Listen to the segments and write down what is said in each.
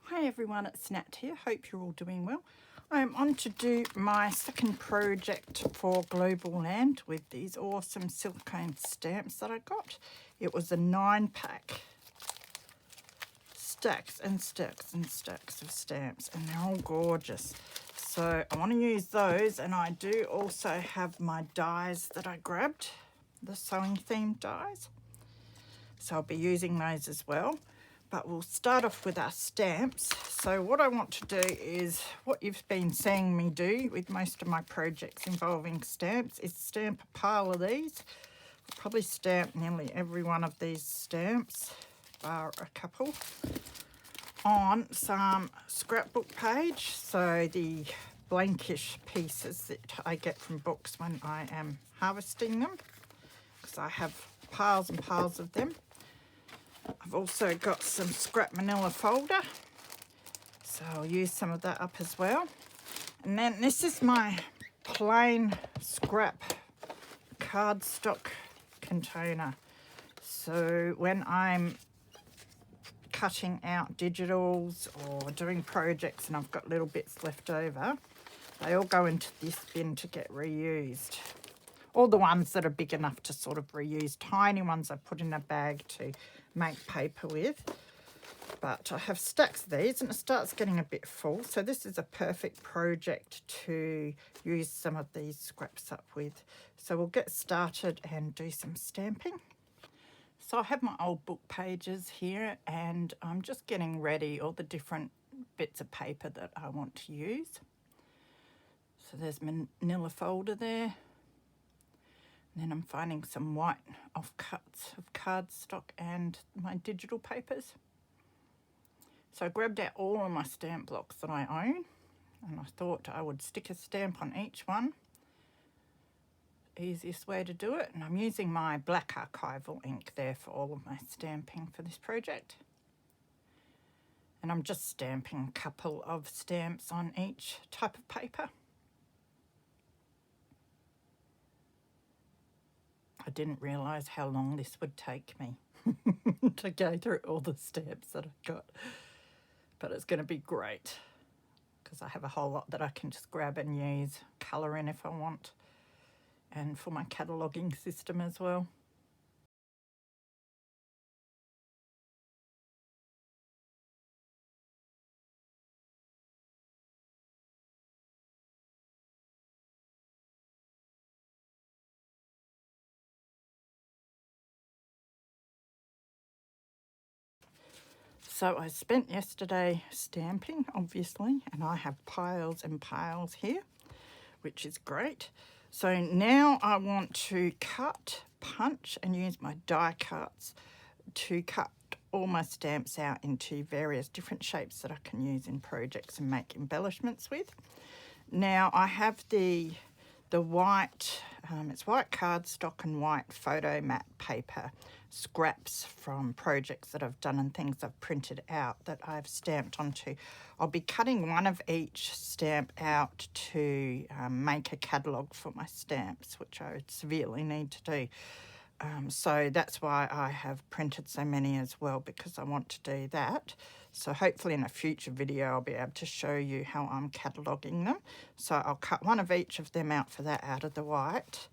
Hi everyone, it's Nat here. Hope you're all doing well. I'm on to do my second project for Globleland with these awesome silicone stamps that I got. It was a 9-pack. Stacks and stacks and stacks of stamps, and they're all gorgeous. So I want to use those, and I do also have my dies that I grabbed, the sewing themed dies. So I'll be using those as well. But we'll start off with our stamps. So what I want to do is what you've been seeing me do with most of my projects involving stamps is stamp a pile of these. I'll probably stamp nearly every one of these stamps, bar a couple, on some scrapbook page. So the blankish pieces that I get from books when I am harvesting them, because I have piles and piles of them. I've also got some scrap manila folder, so I'll use some of that up as well. And then this is my plain scrap cardstock container. So when I'm cutting out digitals or doing projects and I've got little bits left over, they all go into this bin to get reused. All the ones that are big enough to sort of reuse. Tiny ones I put in a bag to make paper with. But I have stacks of these and it starts getting a bit full. So this is a perfect project to use some of these scraps up with. So we'll get started and do some stamping. So I have my old book pages here and I'm just getting ready all the different bits of paper that I want to use. So there's my manila folder there. And then I'm finding some white offcuts of cardstock and my digital papers. So I grabbed out all of my stamp blocks that I own, and I thought I would stick a stamp on each one. Easiest way to do it. And I'm using my black archival ink there for all of my stamping for this project. And I'm just stamping a couple of stamps on each type of paper. I didn't realise how long this would take me to go through all the stamps that I've got. But it's going to be great because I have a whole lot that I can just grab and use, colour in if I want, and for my cataloguing system as well. So I spent yesterday stamping, obviously, and I have piles and piles here, which is great. So now I want to cut, punch, and use my die cuts to cut all my stamps out into various different shapes that I can use in projects and make embellishments with. Now I have the white, it's white cardstock and white photo mat paper scraps from projects that I've done and things I've printed out that I've stamped onto. I'll be cutting one of each stamp out to make a catalogue for my stamps, which I severely need to do. So that's why I have printed so many as well, because I want to do that. So hopefully in a future video I'll be able to show you how I'm cataloguing them. So I'll cut one of each of them out for that out of the white.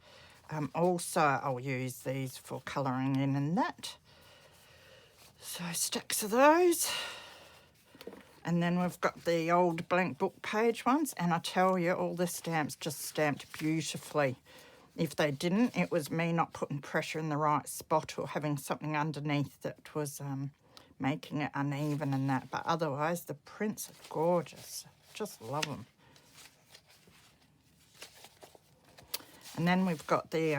Also I'll use these for colouring in and that. So stacks of those. And then we've got the old blank book page ones, and I tell you, all the stamps just stamped beautifully. If they didn't, it was me not putting pressure in the right spot or having something underneath that was making it uneven and that. But otherwise, the prints are gorgeous. Just love them. And then we've got the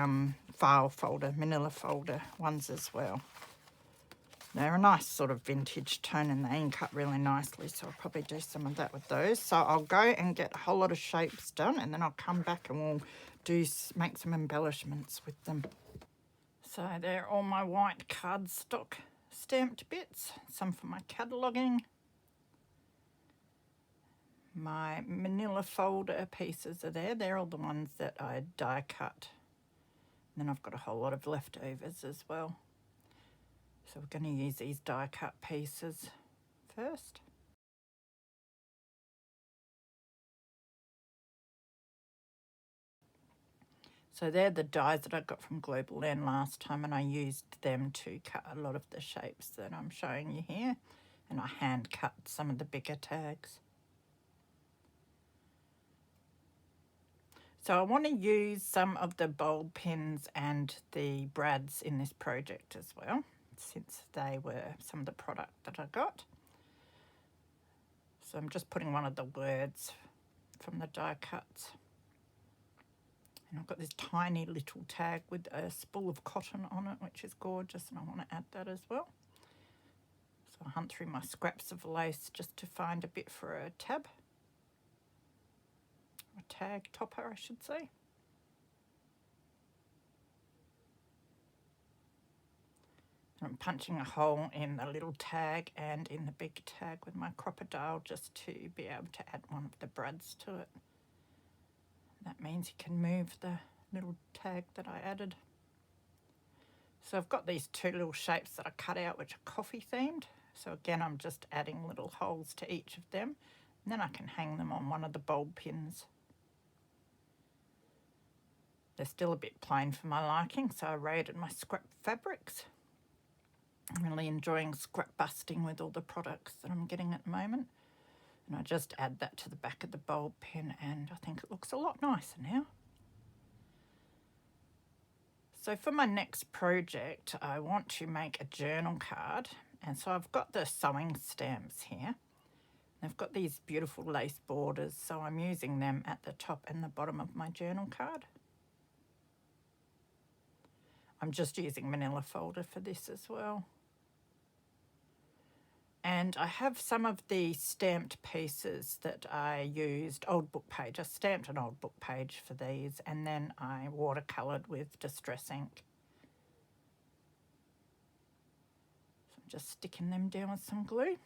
file folder, manila folder ones as well. They're a nice sort of vintage tone and they ink up really nicely, so I'll probably do some of that with those. So I'll go and get a whole lot of shapes done, and then I'll come back and we'll make some embellishments with them. So they're all my white cardstock stamped bits, some for my cataloguing. My manila folder pieces are there. They're all the ones that I die cut. And then I've got a whole lot of leftovers as well. So we're going to use these die cut pieces first. So they're the dies that I got from Globleland last time, and I used them to cut a lot of the shapes that I'm showing you here, and I hand cut some of the bigger tags. So I want to use some of the bulb pins and the brads in this project as well, since they were some of the product that I got. So I'm just putting one of the words from the die cuts. And I've got this tiny little tag with a spool of cotton on it, which is gorgeous, and I want to add that as well. So I hunt through my scraps of lace just to find a bit for a tab. A tag topper, I should say. I'm punching a hole in the little tag and in the big tag with my crocodile just to be able to add one of the brads to it. That means you can move the little tag that I added. So I've got these two little shapes that I cut out which are coffee themed. So again, I'm just adding little holes to each of them, and then I can hang them on one of the bulb pins. They're still a bit plain for my liking, so I raided my scrap fabrics. I'm really enjoying scrap busting with all the products that I'm getting at the moment. And I just add that to the back of the bulb pin, and I think it looks a lot nicer now. So for my next project, I want to make a journal card. And so I've got the sewing stamps here. They've got these beautiful lace borders, so I'm using them at the top and the bottom of my journal card. I'm just using manila folder for this as well. And I have some of the stamped pieces that I used, old book page. I stamped an old book page for these, and then I watercoloured with distress ink. So I'm just sticking them down with some glue.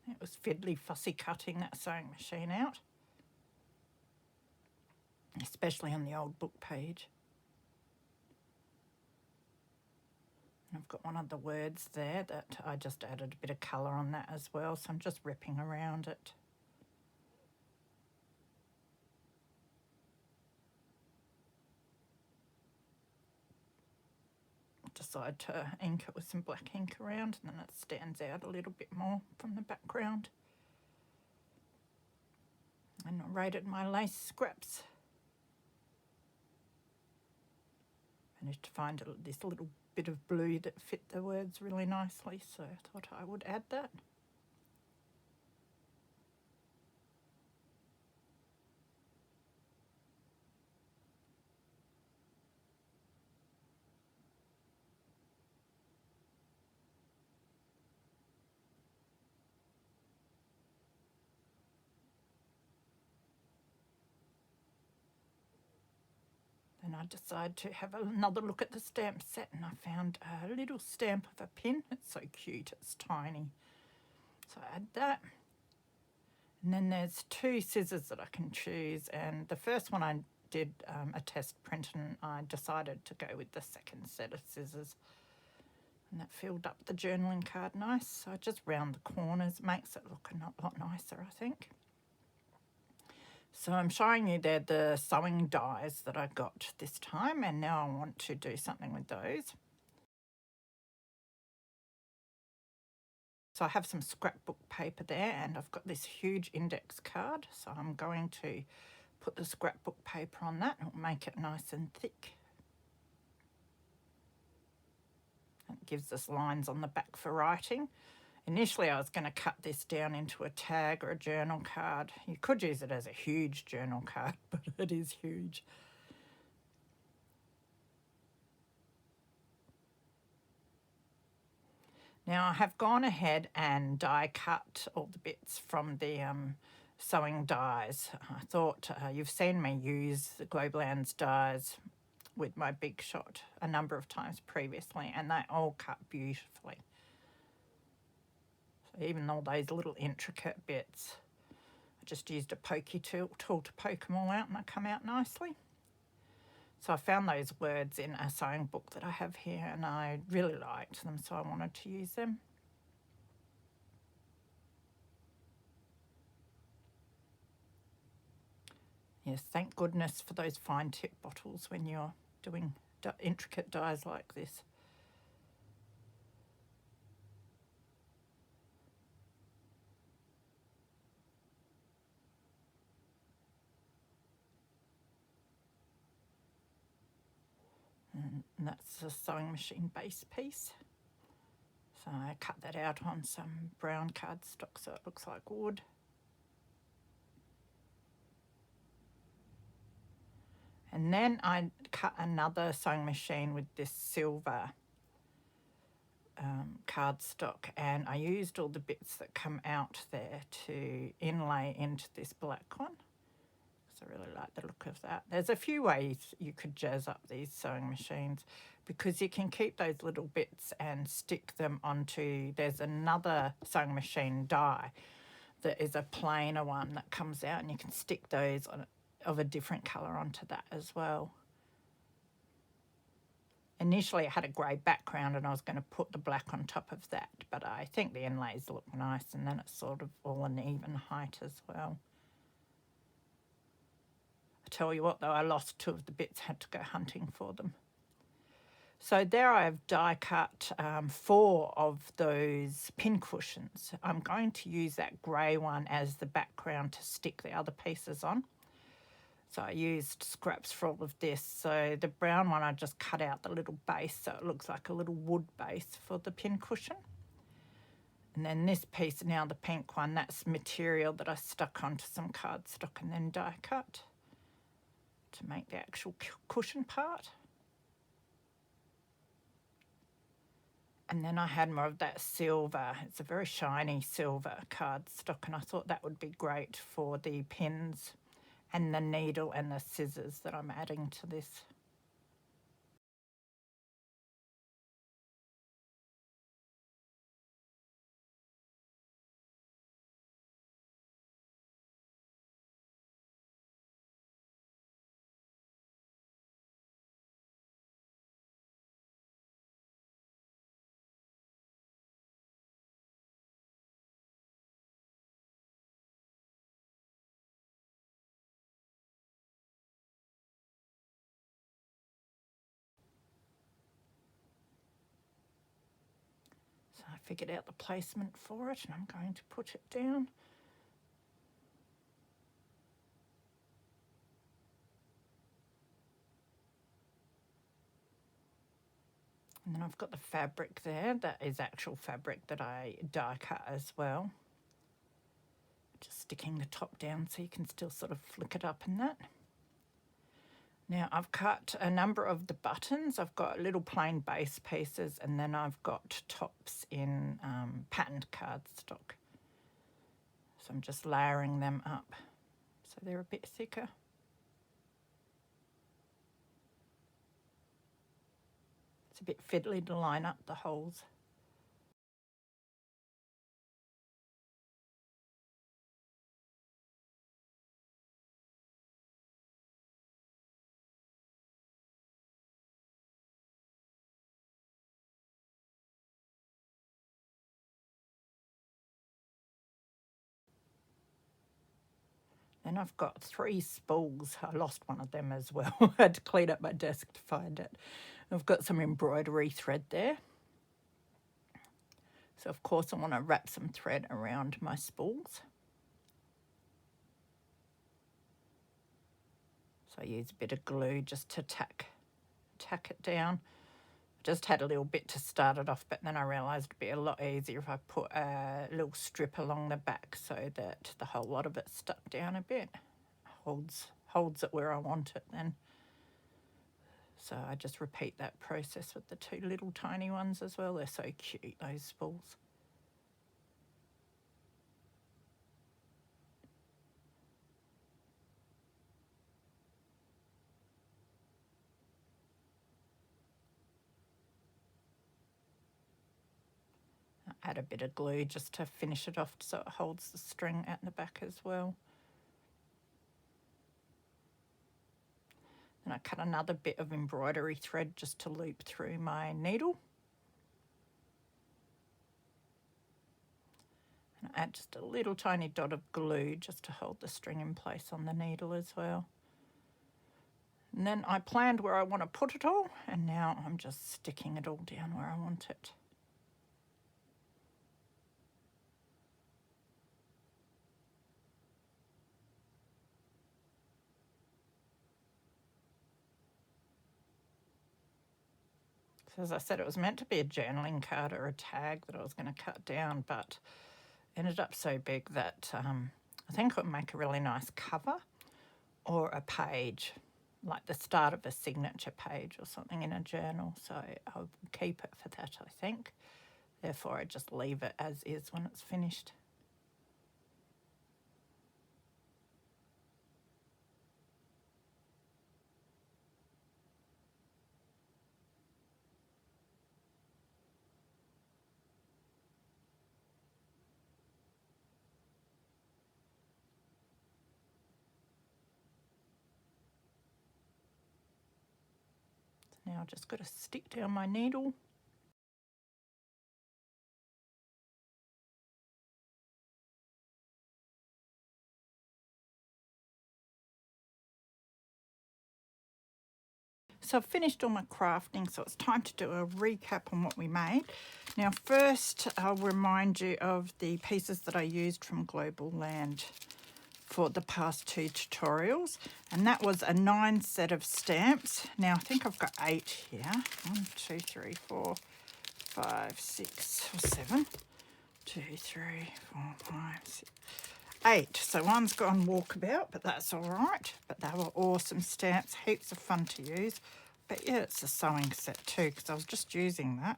It was fiddly fussy cutting that sewing machine out, especially on the old book page. And I've got one of the words there that I just added a bit of colour on that as well, so I'm just ripping around it. Decide to ink it with some black ink around, and then it stands out a little bit more from the background. And I raided my lace scraps. Managed to find this little bit of blue that fit the words really nicely, so I thought I would add that. Then I decided to have another look at the stamp set, and I found a little stamp of a pin. It's so cute, it's tiny. So I add that. And then there's two scissors that I can choose, and the first one I did a test print, and I decided to go with the second set of scissors. And that filled up the journaling card nice. So I just round the corners, makes it look a lot nicer, I think. So I'm showing you there the sewing dies that I got this time, and now I want to do something with those. So I have some scrapbook paper there, and I've got this huge index card, so I'm going to put the scrapbook paper on that and it'll make it nice and thick. It gives us lines on the back for writing. Initially I was going to cut this down into a tag or a journal card. You could use it as a huge journal card, but it is huge. Now I have gone ahead and die cut all the bits from the sewing dies. I thought you've seen me use the Globleland's dies with my Big Shot a number of times previously, and they all cut beautifully. So even all those little intricate bits, I just used a pokey tool to poke them all out, and they come out nicely. So I found those words in a sewing book that I have here and I really liked them, so I wanted to use them. Yes, thank goodness for those fine tip bottles when you're doing intricate dies like this. And that's the sewing machine base piece. So I cut that out on some brown cardstock so it looks like wood. And then I cut another sewing machine with this silver cardstock, and I used all the bits that come out there to inlay into this black one. So I really like the look of that. There's a few ways you could jazz up these sewing machines because you can keep those little bits and stick them onto, there's another sewing machine die that is a plainer one that comes out and you can stick those on of a different colour onto that as well. Initially, I had a grey background and I was going to put the black on top of that, but I think the inlays look nice and then it's sort of all an even height as well. I tell you what though, I lost 2 of the bits, had to go hunting for them. So there I have die cut 4 of those pin cushions. I'm going to use that grey one as the background to stick the other pieces on. So I used scraps for all of this. So the brown one, I just cut out the little base so it looks like a little wood base for the pin cushion. And then this piece now, the pink one, that's material that I stuck onto some cardstock and then die cut to make the actual cushion part. And then I had more of that silver. It's a very shiny silver cardstock and I thought that would be great for the pins and the needle and the scissors that I'm adding to this. So I figured out the placement for it and I'm going to put it down. And then I've got the fabric there. That is actual fabric that I die cut as well. Just sticking the top down so you can still sort of flick it up in that. Now I've cut a number of the buttons. I've got little plain base pieces and then I've got tops in patterned cardstock. So I'm just layering them up so they're a bit thicker. It's a bit fiddly to line up the holes. Then I've got 3 spools. I lost one of them as well. I had to clean up my desk to find it. I've got some embroidery thread there. So of course I want to wrap some thread around my spools. So I use a bit of glue just to tack it down. I just had a little bit to start it off, but then I realised it'd be a lot easier if I put a little strip along the back so that the whole lot of it stuck down a bit. Holds it where I want it then. So I just repeat that process with the 2 little tiny ones as well. They're so cute, those spools. Add a bit of glue just to finish it off so it holds the string at the back as well. And I cut another bit of embroidery thread just to loop through my needle. And add just a little tiny dot of glue just to hold the string in place on the needle as well. And then I planned where I want to put it all, and now I'm just sticking it all down where I want it. So as I said, it was meant to be a journaling card or a tag that I was going to cut down, but ended up so big that I think it would make a really nice cover or a page, like the start of a signature page or something in a journal. So I'll keep it for that, I think. Therefore, I just leave it as is when it's finished. Now I've just got to stick down my needle. So I've finished all my crafting, so it's time to do a recap on what we made. Now first, I'll remind you of the pieces that I used from Globleland for the past 2 tutorials, and that was a 9 set of stamps. Now I think I've got 8 here. 1, 2, 3, 4, 5, 6 or 7. 2, 3, 4, 5, 6, 8. So one's gone walkabout, but that's all right. But they were awesome stamps, heaps of fun to use. But yeah, it's a sewing set too, because I was just using that.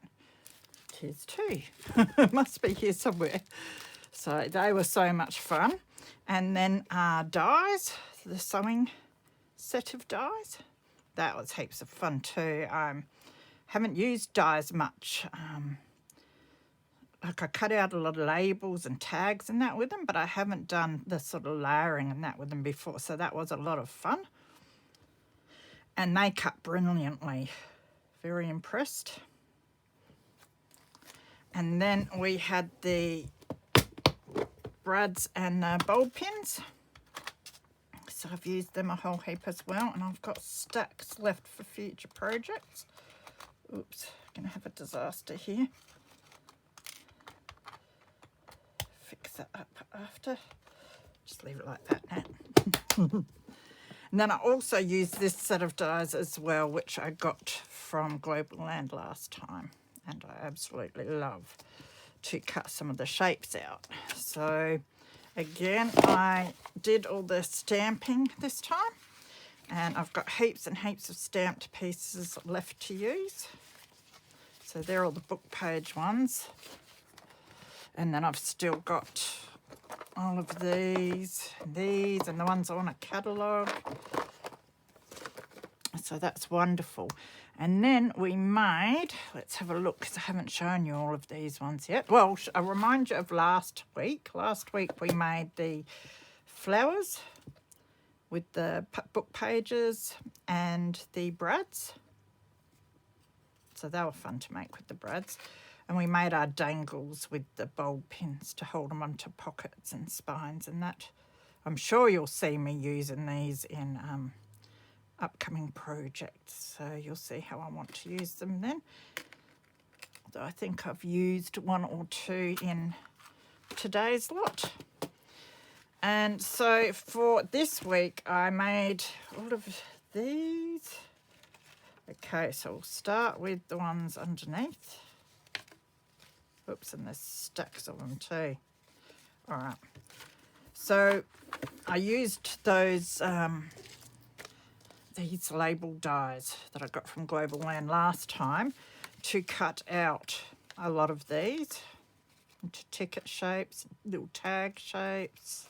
Here's 2. It must be here somewhere. So they were so much fun. And then dies, the sewing set of dies. That was heaps of fun too. Haven't used dies much. Like I cut out a lot of labels and tags and that with them, but I haven't done the sort of layering and that with them before. So that was a lot of fun. And they cut brilliantly. Very impressed. And then we had the brads and bulb pins. So I've used them a whole heap as well, and I've got stacks left for future projects. Oops, gonna have a disaster here. Fix that up after. Just leave it like that now. And then I also used this set of dies as well, which I got from Globleland last time, and I absolutely love to cut some of the shapes out. So again, I did all the stamping this time, and I've got heaps and heaps of stamped pieces left to use. So they're all the book page ones. And then I've still got all of these, and the ones on a catalogue. So that's wonderful. And then we made, let's have a look, because I haven't shown you all of these ones yet. Well, I'll remind you of last week. Last week we made the flowers with the book pages and the brads. So they were fun to make with the brads. And we made our dangles with the bulb pins to hold them onto pockets and spines and that. I'm sure you'll see me using these in upcoming projects, so you'll see how I want to use them then. Although I think I've used 1 or 2 in today's lot. And so for this week I made all of these. Okay, so we'll start with the ones underneath. Oops, and there's stacks of them too. All right, so I used those these label dies that I got from Globleland last time to cut out a lot of these into ticket shapes, little tag shapes.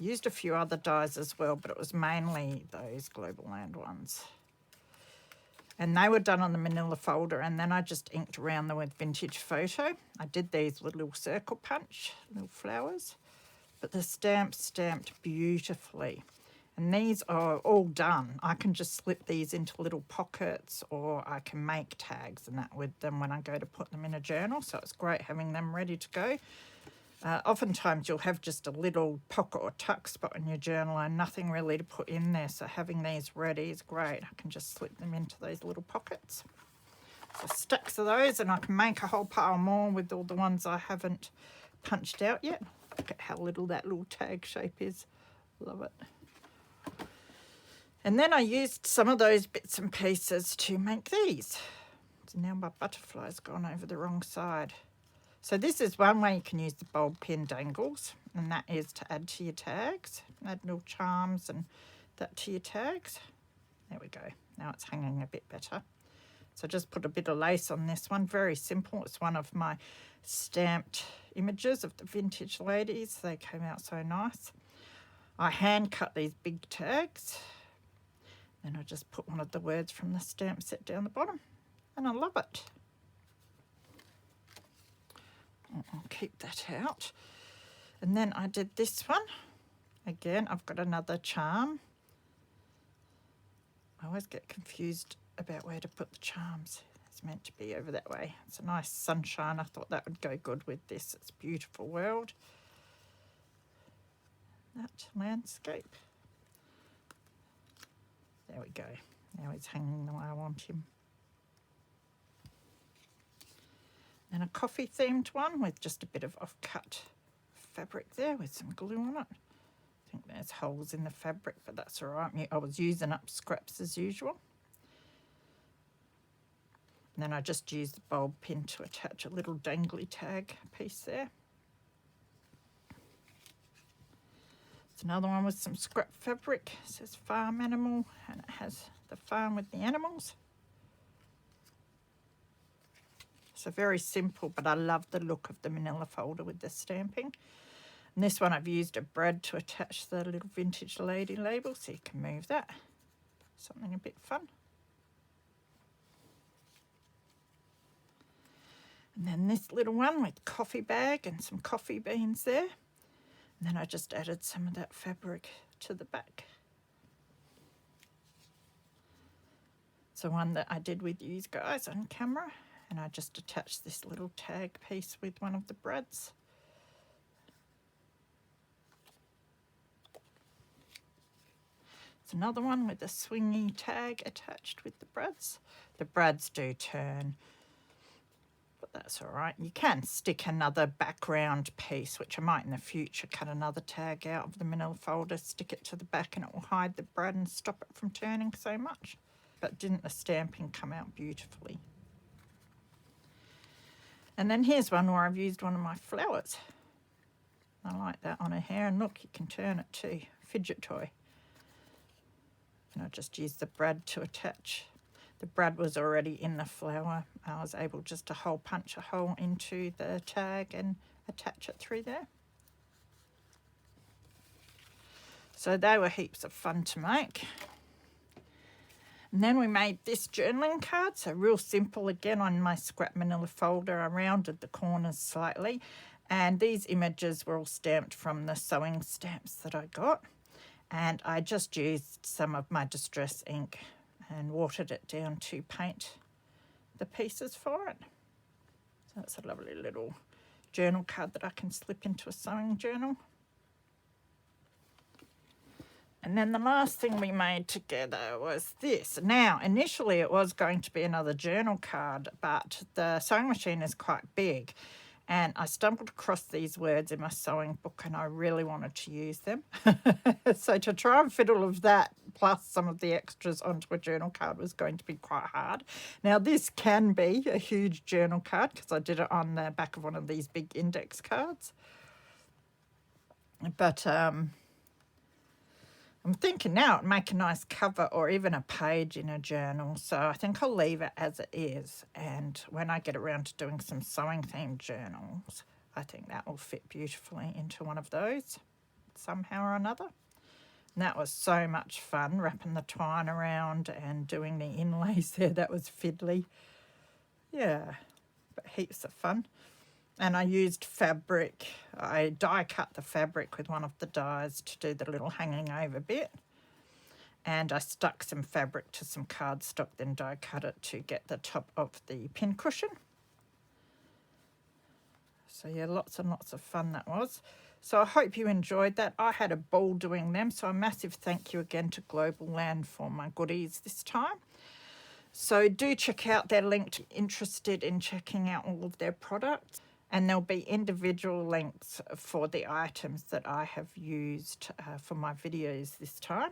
Used a few other dies as well, but it was mainly those Globleland ones. And they were done on the manila folder, and then I just inked around them with vintage photo. I did these with a little circle punch, little flowers, but the stamps stamped beautifully. And these are all done. I can just slip these into little pockets, or I can make tags and that with them when I go to put them in a journal. So it's great having them ready to go. Oftentimes you'll have just a little pocket or tuck spot in your journal and nothing really to put in there. So having these ready is great. I can just slip them into those little pockets. So stacks of those, and I can make a whole pile more with all the ones I haven't punched out yet. Look at how little that little tag shape is. Love it. And then I used some of those bits and pieces to make these. So now my butterfly's gone over the wrong side. So this is one way you can use the bulb pin dangles, and that is to add to your tags. Add little charms and that to your tags. There we go. Now it's hanging a bit better. So just put a bit of lace on this one. Very simple. It's one of my stamped images of the vintage ladies. They came out so nice. I hand cut these big tags. And I just put one of the words from the stamp set down the bottom. And I love it. I'll keep that out. And then I did this one. Again, I've got another charm. I always get confused about where to put the charms. It's meant to be over that way. It's a nice sunshine. I thought that would go good with this. It's a beautiful world. That landscape. There we go. Now he's hanging the way I want him. And a coffee themed one with just a bit of off-cut fabric there with some glue on it. I think there's holes in the fabric, but that's all right. I was using up scraps as usual. And then I just used the bulb pin to attach a little dangly tag piece there. It's another one with some scrap fabric. It says farm animal, and it has the farm with the animals. So very simple, but I love the look of the manila folder with the stamping. And this one I've used a brad to attach the little vintage lady label, so you can move that. Something a bit fun. And then this little one with coffee bag and some coffee beans there. And then I just added some of that fabric to the back. It's the one that I did with you guys on camera. And I just attached this little tag piece with one of the brads. It's another one with a swingy tag attached with the brads. The brads do turn, but that's all right. You can stick another background piece, which I might in the future cut another tag out of the manila folder, stick it to the back, and it will hide the brad and stop it from turning so much. But didn't the stamping come out beautifully? And then here's one where I've used one of my flowers. I like that on her hair, and look, you can turn it too. Fidget toy. And I just used the brad to attach. The brad was already in the flower. I was able just to punch a hole into the tag and attach it through there. So they were heaps of fun to make. And then we made this journaling card, so real simple again on my scrap manila folder. I rounded the corners slightly, and these images were all stamped from the sewing stamps that I got. And I just used some of my distress ink and watered it down to paint the pieces for it. So that's a lovely little journal card that I can slip into a sewing journal. And then the last thing we made together was this. Now, initially it was going to be another journal card, but the sewing machine is quite big. And I stumbled across these words in my sewing book, and I really wanted to use them. So to try and fit all of that, plus some of the extras onto a journal card, was going to be quite hard. Now, this can be a huge journal card, because I did it on the back of one of these big index cards. But I'm thinking now it'd make a nice cover or even a page in a journal. So I think I'll leave it as it is. And when I get around to doing some sewing themed journals, I think that will fit beautifully into one of those somehow or another. And that was so much fun, wrapping the twine around and doing the inlays there. That was fiddly. Yeah, but heaps of fun. And I used fabric. I die cut the fabric with one of the dies to do the little hanging over bit. And I stuck some fabric to some cardstock, then die cut it to get the top of the pin cushion. So yeah, lots and lots of fun that was. So I hope you enjoyed that. I had a ball doing them. So a massive thank you again to Globleland for my goodies this time. So do check out their link if you're interested in checking out all of their products. And there'll be individual links for the items that I have used for my videos this time.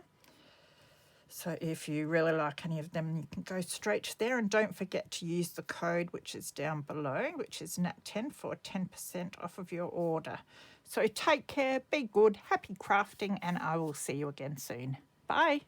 So if you really like any of them, you can go straight to there. And don't forget to use the code, which is down below, which is NAT10 for 10% off of your order. So take care, be good, happy crafting, and I will see you again soon. Bye.